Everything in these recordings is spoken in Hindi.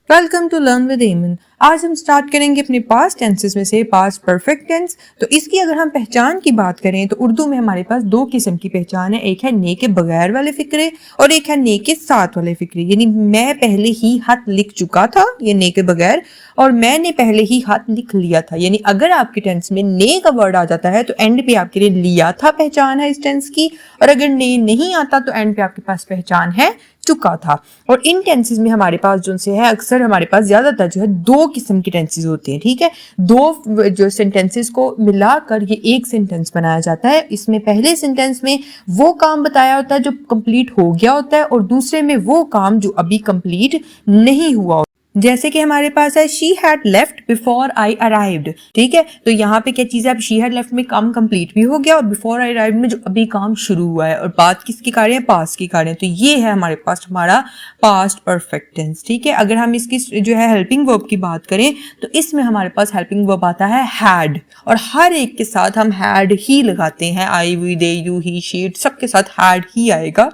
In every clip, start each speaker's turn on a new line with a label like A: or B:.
A: वेलकम टू लर्न विद एमन। आज हम स्टार्ट करेंगे अपने पास्ट टेंसेस में से पास्ट परफेक्ट टेंस। तो इसकी अगर हम पहचान की बात करें तो उर्दू में हमारे पास दो किस्म की पहचान है, एक है ने के बगैर वाले फिक्रे और एक है ने के साथ वाले फिक्रे। यानी मैं पहले ही हाथ लिख चुका था, ये ने के बगैर, और मैंने पहले ही हाथ लिख लिया था। यानी अगर आपके टेंस में ने का वर्ड आ जाता है तो एंड पे आपके लिए लिया था पहचान है इस टेंस की, और अगर ने नहीं आता तो एंड पे आपके पास पहचान है चुका था। और इन टेंसेस में हमारे पास जो से है अक्सर हमारे पास ज्यादातर जो है दो किस्म के टेंसेस होते हैं। ठीक है, दो जो सेंटेंसेस को मिलाकर ये एक सेंटेंस बनाया जाता है। इसमें पहले सेंटेंस में वो काम बताया होता है जो कंप्लीट हो गया होता है और दूसरे में वो काम जो अभी कंप्लीट नहीं हुआ होता। जैसे कि हमारे पास है she had left before I arrived. ठीक है, तो यहाँ पे क्या चीज है, अब शी हैड लेफ्ट में काम कंप्लीट भी हो गया और बिफोर आई अराइव्ड में जो अभी काम शुरू हुआ है, और बात किसकी कर रहे हैं, पास्ट की कर रहे हैं। तो ये है हमारे पास हमारा पास्ट परफेक्ट टेंस। ठीक है, अगर हम इसकी जो है हेल्पिंग वर्ब की बात करें तो इसमें हमारे पास हेल्पिंग वर्ब आता है हैड, और हर एक के साथ हम हैड ही लगाते हैं। I, we, they, you, he, she, it, सबके साथ हैड ही आएगा।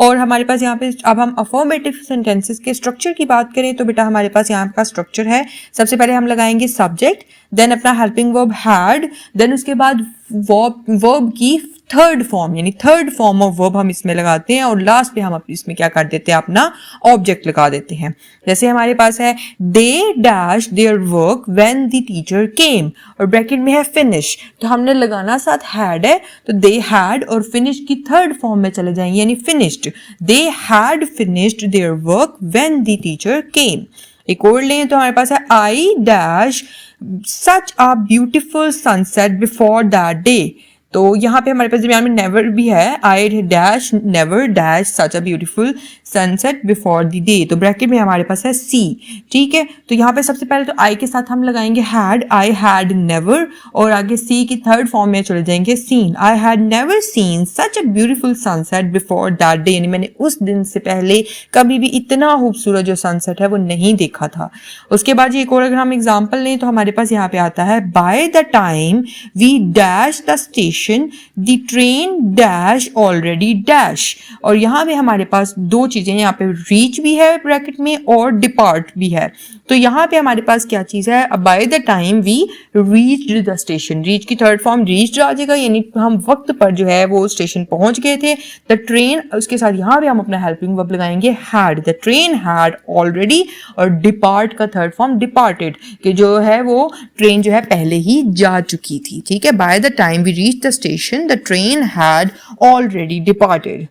A: और हमारे पास यहाँ पे अब हम अफर्मेटिव सेंटेंसेस के स्ट्रक्चर की बात करें तो बेटा हमारे पास यहाँ का स्ट्रक्चर है, सबसे पहले हम लगाएंगे सब्जेक्ट, देन अपना हेल्पिंग वर्ब हैड, देन उसके बाद वर्ब की थर्ड फॉर्म यानी थर्ड फॉर्म ऑफ वर्ब हम इसमें लगाते हैं, और लास्ट पे हम इसमें क्या कर देते हैं, अपना ऑब्जेक्ट लगा देते हैं। जैसे हमारे पास है they dash their work when the teacher came, और ब्रैकेट में है फिनिश, तो हमने लगाना साथ हैड है, तो दे हैड और फिनिश की थर्ड फॉर्म में चले जाएंगे यानी finished. They had finished their work when the teacher came. एक और लें तो हमारे पास है I dash such a beautiful sunset before that day, तो यहाँ पे हमारे पास दरमियान में नेवर भी है, I dash never dash such a beautiful sunset before the day, तो ब्रैकेट में हमारे पास है सी। ठीक है, तो यहाँ पे सबसे पहले तो आई के साथ हम लगाएंगे हैड, आई हैड नेवर, और आगे सी की थर्ड फॉर्म में चले जाएंगे seen, I had never seen such a beautiful sunset before that day, यानी मैंने उस दिन से पहले कभी भी इतना खूबसूरत जो सनसेट है वो नहीं देखा था। उसके बाद एक और अगर हम एग्जाम्पल लें तो हमारे पास यहाँ पे आता है by the time we dash the station the train dash already dash, और यहाँ पे हमारे पास दो चीजें, यहाँ पे रीच भी है ब्रैकेट में और डिपार्ट भी है। तो यहाँ पे हमारे पास क्या चीज है, by the time we reached the station, reach की थर्ड फॉर्म रीच्ड आ जाएगा, यानी हम वक्त पर जो है वो स्टेशन पहुंच गए थे। द ट्रेन, उसके साथ यहाँ पे हम अपना हेल्पिंग वर्ब लगाएंगे had, the train had already, और डिपार्ट का थर्ड फॉर्म डिपार्टेड, कि जो है वो ट्रेन जो है पहले ही जा चुकी थी। ठीक है, by the time we reach the station the train had already departed.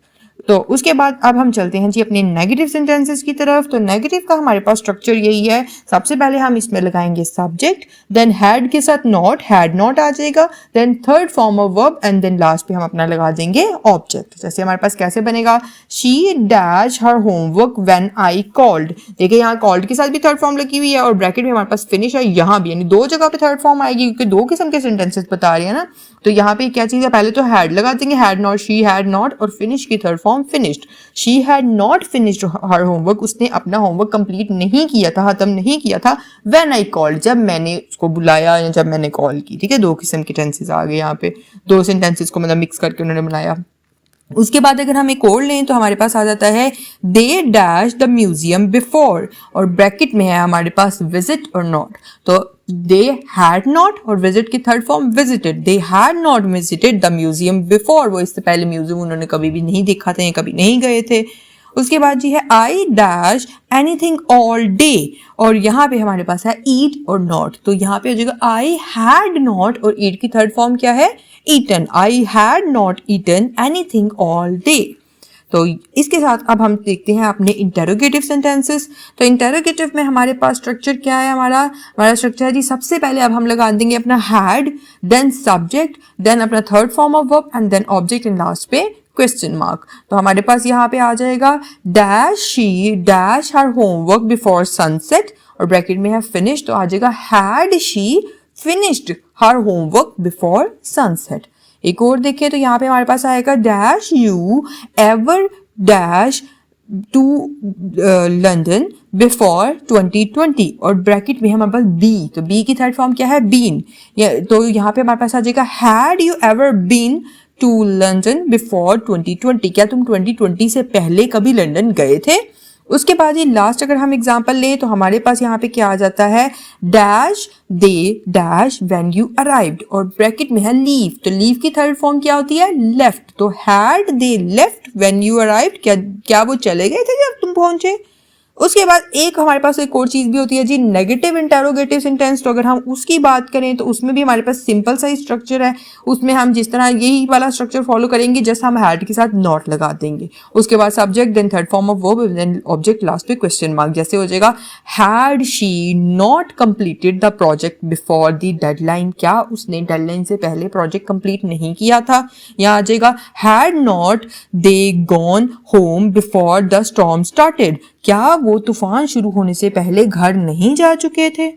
A: तो उसके बाद अब हम चलते हैं जी अपने नेगेटिव सेंटेंसेस की तरफ। तो नेगेटिव का हमारे पास स्ट्रक्चर यही है, सबसे पहले हम इसमें लगाएंगे सब्जेक्ट, देन हैड के साथ नॉट, हैड नॉट आ जाएगा, then third form of verb, and then last पे हम अपना लगा देंगे ऑब्जेक्ट। जैसे हमारे पास कैसे बनेगा, she dash her homework when I called, देखिए यहाँ कॉल्ड के साथ भी थर्ड फॉर्म लगी हुई है, और ब्रैकेट में हमारे पास फिनिश है यहाँ भी, यानी दो जगह पे थर्ड फॉर्म आएगी क्योंकि दो किस्म के सेंटेंसेस बता रही है ना। तो यहाँ पे क्या चीज है, पहले तो हैड लगा देंगे, had not, she had not, और फिनिश की third form finished. She had not finished her homework, उसने अपना होमवर्क कंप्लीट नहीं किया था, खत्म नहीं किया था, व्हेन आई कॉल्ड, जब मैंने उसको बुलाया या जब मैंने कॉल की। ठीक है, दो किस्म के टेंसेस आ गए यहाँ पे, दो सेंटेंसेस को मतलब मिक्स करके उन्होंने बनाया। उसके बाद अगर हम एक और लें तो हमारे पास आ जाता है they dash the museum before, और ब्रैकेट में है हमारे पास विजिट और नॉट, तो दे हैड नॉट और विजिट की third form visited, they had not visited the museum before, वो इससे पहले म्यूजियम उन्होंने कभी भी नहीं देखा था या कभी नहीं गए थे। उसके बाद जी है I dash anything all day, और यहाँ पे हमारे पास है ईट और नॉट, तो यहाँ पे हो जाएगा आई हैड नॉट, और ईट की थर्ड फॉर्म क्या है, eaten, I had not eaten anything all day. तो इसके साथ अब हम देखते हैं अपने इंटेरोगेटिव सेंटेंसेस। तो इंटेरोगेटिव में हमारे पास स्ट्रक्चर क्या है, हमारा स्ट्रक्चर है जी, सबसे पहले अब हम लगा देंगे अपना हैड, देन सब्जेक्ट, देन अपना third form of verb, and then object, and last पे क्वेश्चन मार्क। तो हमारे पास यहाँ पे आ जाएगा dash she dash her homework before sunset, और ब्रैकेट में है फिनिश, तो आ जाएगा had she finished her homework before sunset. एक और देखिए तो यहाँ पे हमारे पास आएगा dash you ever dash to London before 2020 और ब्रैकेट में हमारे पास बी, तो बी की थर्ड फॉर्म क्या है, बीन। तो यहाँ पे हमारे पास आ जाएगा had you ever been to London before 2020, क्या तुम 2020 से पहले कभी लंदन गए थे। उसके बाद ये लास्ट अगर हम एग्जांपल लें तो हमारे पास यहाँ पे क्या आ जाता है, dash they dash when you arrived और ब्रैकेट में है लीव, तो लीव की थर्ड फॉर्म क्या होती है, लेफ्ट। तो had they left when you arrived, क्या वो चले गए थे जब तुम पहुंचे। उसके बाद एक हमारे पास एक और चीज भी होती है जी, नेगेटिव इंटेरोगेटिव सेंटेंस। तो अगर हम उसकी बात करें तो उसमें भी हमारे पास सिंपल सा ही स्ट्रक्चर है। उसमें हम जिस तरह यही वाला स्ट्रक्चर फॉलो करेंगे, जस्ट हम हैड के साथ नॉट लगा देंगे। उसके बाद subject, then third form of verb, then object, last पे क्वेश्चन मार्क। जैसे हो जाएगा had she not completed the project before the deadline, क्या उसने डेडलाइन से पहले प्रोजेक्ट कंप्लीट नहीं किया था। यहाँ आ जाएगा had not they gone home before the storm started, क्या वो तूफान शुरू होने से पहले घर नहीं जा चुके थे।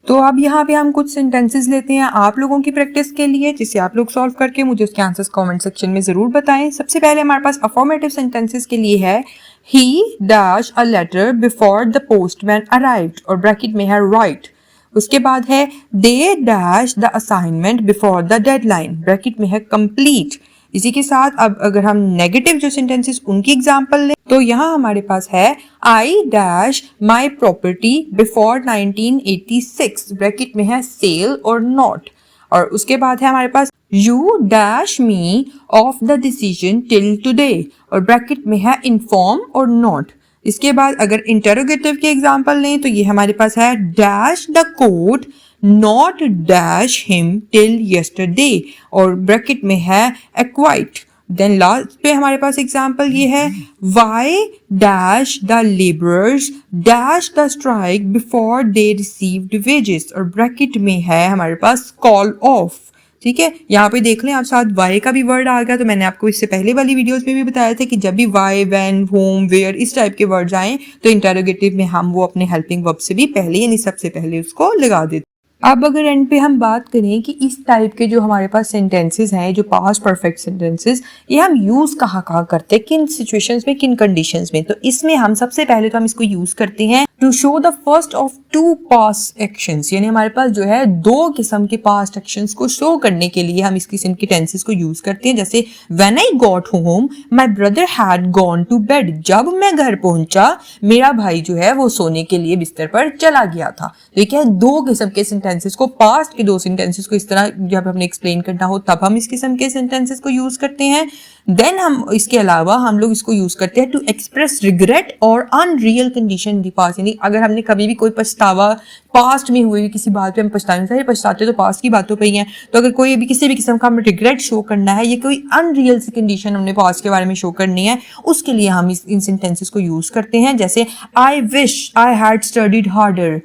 A: तो अब यहाँ पे हम कुछ सेंटेंसेस लेते हैं आप लोगों की प्रैक्टिस के लिए, जिसे आप लोग सॉल्व करके मुझे उसके आंसर्स कमेंट सेक्शन में जरूर बताएं। सबसे पहले हमारे पास अफर्मेटिव सेंटेंसेस के लिए है, he dash a letter before the postman arrived और ब्रैकेट में है राइट। उसके बाद है they dash the assignment before the deadline, bracket में है कंप्लीट। इसी के साथ अब अगर हम नेगेटिव जो सेंटेंसेस उनकी एग्जांपल लें तो यहाँ हमारे पास है I dash my property before 1986, bracket में है सेल और नॉट। और उसके बाद है हमारे पास you dash me of the decision till today और ब्रैकेट में है इन्फॉर्म और नॉट। इसके बाद अगर इंटरोगेटिव के एग्जांपल लें तो ये हमारे पास है dash the court not dash him till yesterday और ब्रैकेट में है एक्वाइट। देन लास्ट पे हमारे पास एग्जांपल ये है why dash the labourers dash the strike before they received wages और ब्रैकेट में है हमारे पास कॉल ऑफ। ठीक है, यहाँ पे देख लें आप, साथ वाई का भी वर्ड आ गया। तो मैंने आपको इससे पहले वाली वीडियोस में भी बताया था कि जब भी वाई, व्हेन, होम, वेयर इस टाइप के वर्ड्स आए तो इंटरोगेटिव में हम वो अपने हेल्पिंग वर्ब से भी पहले यानी सबसे पहले उसको लगा देते। अब अगर एंड पे हम बात करें कि इस टाइप के जो हमारे पास सेंटेंसेस हैं, जो पास्ट परफेक्ट सेंटेंसेस, ये हम यूज कहाँ करते हैं, किन सिचुएशंस में, किन कंडीशंस में। तो इसमें हम सबसे पहले तो हम इसको यूज करते हैं to show the first of two past actions, यानी हमारे पास जो है दो किस्म के पास्ट एक्शंस को शो करने के लिए हम इस किस्म के टेंसेस को यूज करते हैं। जैसे when I got home my brother had gone to bed, जब मैं घर पहुंचा मेरा भाई जो है वो सोने के लिए बिस्तर पर चला गया था। तो ये क्या है, दो किस्म के सेंटेंसेस को, पास्ट के दो सेंटेंसेस को इस तरह जब हमने एक्सप्लेन करना हो तब हम इस किस्म के सेंटेंसेस को यूज करते हैं। देन हम इसके अलावा हम लोग इसको यूज करते हैं टू एक्सप्रेस रिग्रेट और unreal condition in the past, यानी अगर हमने कभी भी कोई पछतावा पास्ट में हुई किसी बात पे हम पछताते तो पास्ट की बातों पे ही हैं। तो अगर कोई भी किसी भी किस्म का हमें रिग्रेट शो करना है, ये कोई अनरियल सी कंडीशन हमने पास्ट के बारे में शो करनी है, उसके लिए हम इन सेंटेंसेस को यूज करते हैं। जैसे I wish I had studied harder,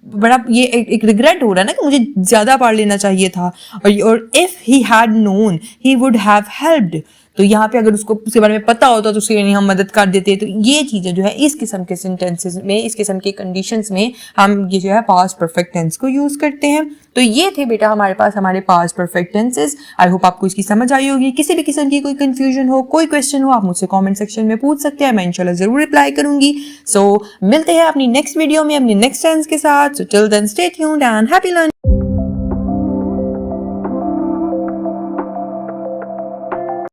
A: बड़ा ये एक रिग्रेट हो रहा है ना कि मुझे ज्यादा पढ़ लेना चाहिए था। और if he had known he would have helped, तो यहाँ पे अगर उसको उसके बारे में पता होता तो उसके लिए हम मदद कर देते। तो ये चीजें जो है इस किस्म के सेंटेंसेस में, इस किस्म के कंडीशंस में हम ये जो है पास्ट परफेक्ट टेंस को यूज करते हैं। तो ये थे बेटा हमारे पास हमारे past perfect tenses. I hope आपको इसकी समझ आई होगी। किसी भी किस्म की कोई कंफ्यूजन हो, कोई क्वेश्चन हो, आप मुझसे कमेंट सेक्शन में पूछ सकते हैं, मैं इंशाल्लाह जरूर रिप्लाई करूंगी। सो मिलते हैं अपनी नेक्स्ट वीडियो में अपनी नेक्स्ट टेंस के साथ। So till then stay tuned and happy learning.